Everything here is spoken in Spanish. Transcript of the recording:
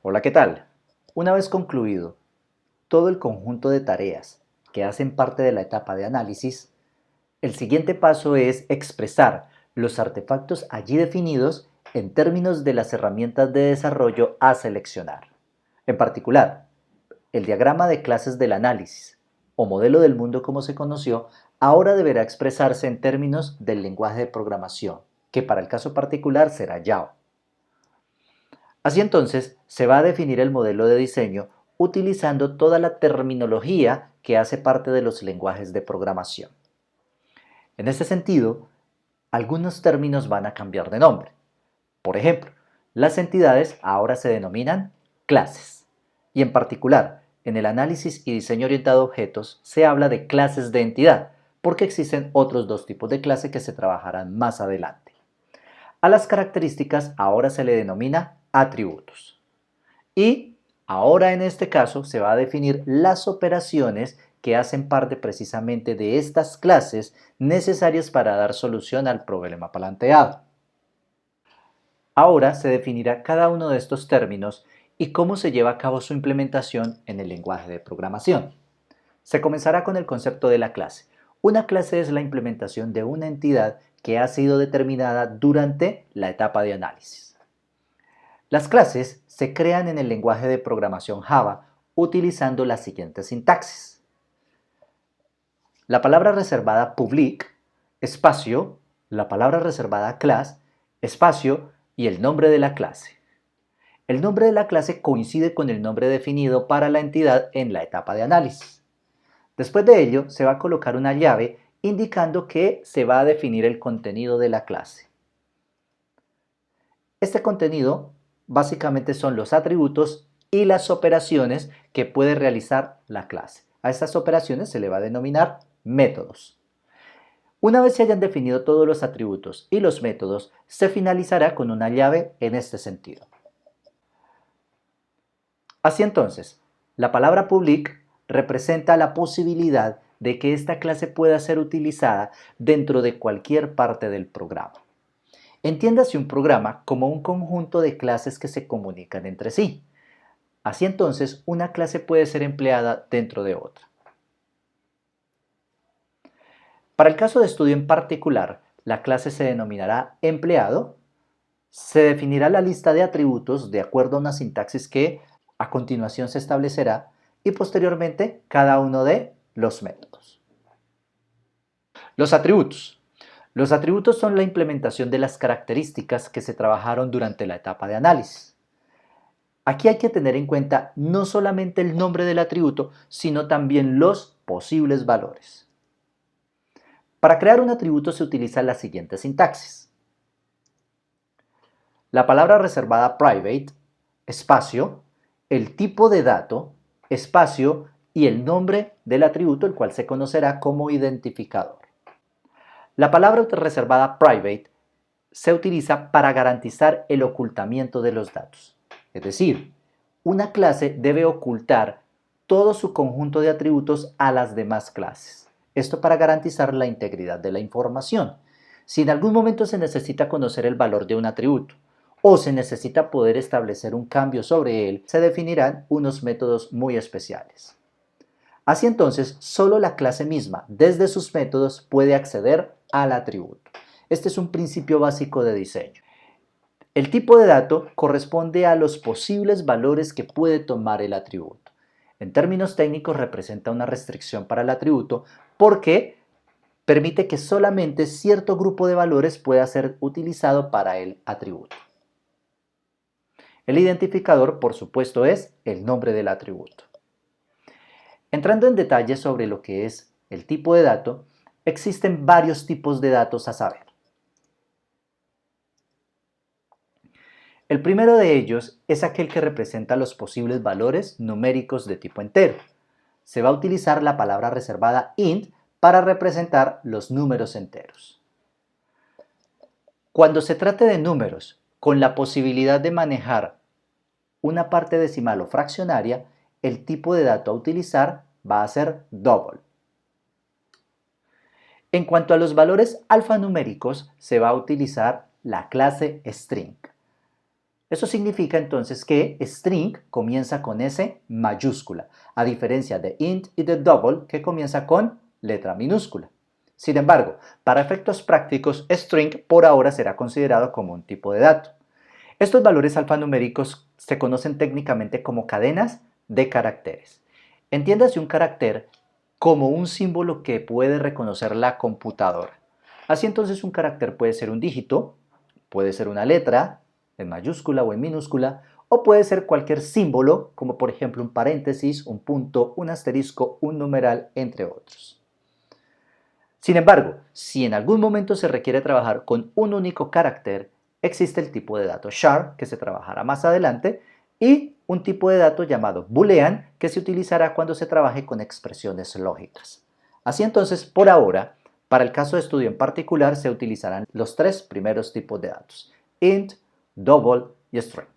Hola, ¿qué tal? Una vez concluido todo el conjunto de tareas que hacen parte de la etapa de análisis, el siguiente paso es expresar los artefactos allí definidos en términos de las herramientas de desarrollo a seleccionar. En particular, el diagrama de clases del análisis, o modelo del mundo como se conoció, ahora deberá expresarse en términos del lenguaje de programación, que para el caso particular será Java. Así entonces, se va a definir el modelo de diseño utilizando toda la terminología que hace parte de los lenguajes de programación. En este sentido, algunos términos van a cambiar de nombre. Por ejemplo, las entidades ahora se denominan clases. Y en particular, en el análisis y diseño orientado a objetos se habla de clases de entidad, porque existen otros dos tipos de clase que se trabajarán más adelante. A las características ahora se le denomina atributos. Y ahora en este caso se va a definir las operaciones que hacen parte precisamente de estas clases necesarias para dar solución al problema planteado. Ahora se definirá cada uno de estos términos y cómo se lleva a cabo su implementación en el lenguaje de programación. Se comenzará con el concepto de la clase. Una clase es la implementación de una entidad que ha sido determinada durante la etapa de análisis. Las clases se crean en el lenguaje de programación Java utilizando la siguiente sintaxis. La palabra reservada public, espacio, la palabra reservada class, espacio y el nombre de la clase. El nombre de la clase coincide con el nombre definido para la entidad en la etapa de análisis. Después de ello, se va a colocar una llave indicando que se va a definir el contenido de la clase. Este contenido básicamente son los atributos y las operaciones que puede realizar la clase. A estas operaciones se le va a denominar métodos. Una vez se hayan definido todos los atributos y los métodos, se finalizará con una llave en este sentido. Así entonces, la palabra public representa la posibilidad de que esta clase pueda ser utilizada dentro de cualquier parte del programa. Entiéndase un programa como un conjunto de clases que se comunican entre sí. Así entonces, una clase puede ser empleada dentro de otra. Para el caso de estudio en particular, la clase se denominará empleado, se definirá la lista de atributos de acuerdo a una sintaxis que a continuación se establecerá y posteriormente cada uno de los métodos. Los atributos. Los atributos son la implementación de las características que se trabajaron durante la etapa de análisis. Aquí hay que tener en cuenta no solamente el nombre del atributo, sino también los posibles valores. Para crear un atributo se utiliza la siguiente sintaxis. La palabra reservada private, espacio, el tipo de dato, espacio y el nombre del atributo, el cual se conocerá como identificador. La palabra reservada private se utiliza para garantizar el ocultamiento de los datos. Es decir, una clase debe ocultar todo su conjunto de atributos a las demás clases. Esto para garantizar la integridad de la información. Si en algún momento se necesita conocer el valor de un atributo o se necesita poder establecer un cambio sobre él, se definirán unos métodos muy especiales. Así entonces, solo la clase misma, desde sus métodos, puede acceder al atributo. Este es un principio básico de diseño. El tipo de dato corresponde a los posibles valores que puede tomar el atributo. En términos técnicos representa una restricción para el atributo porque permite que solamente cierto grupo de valores pueda ser utilizado para el atributo. El identificador, por supuesto, es el nombre del atributo. Entrando en detalle sobre lo que es el tipo de dato, existen varios tipos de datos a saber. El primero de ellos es aquel que representa los posibles valores numéricos de tipo entero. Se va a utilizar la palabra reservada int para representar los números enteros. Cuando se trate de números con la posibilidad de manejar una parte decimal o fraccionaria, el tipo de dato a utilizar va a ser double. En cuanto a los valores alfanuméricos, se va a utilizar la clase string. Eso significa entonces que string comienza con S mayúscula, a diferencia de int y de double que comienza con letra minúscula. Sin embargo, para efectos prácticos, string por ahora será considerado como un tipo de dato. Estos valores alfanuméricos se conocen técnicamente como cadenas de caracteres. Entiéndase un carácter como un símbolo que puede reconocer la computadora. Así entonces un carácter puede ser un dígito, puede ser una letra, en mayúscula o en minúscula, o puede ser cualquier símbolo, como por ejemplo un paréntesis, un punto, un asterisco, un numeral, entre otros. Sin embargo, si en algún momento se requiere trabajar con un único carácter, existe el tipo de dato char, que se trabajará más adelante, y un tipo de dato llamado boolean, que se utilizará cuando se trabaje con expresiones lógicas. Así entonces, por ahora, para el caso de estudio en particular, se utilizarán los tres primeros tipos de datos: int, double y string.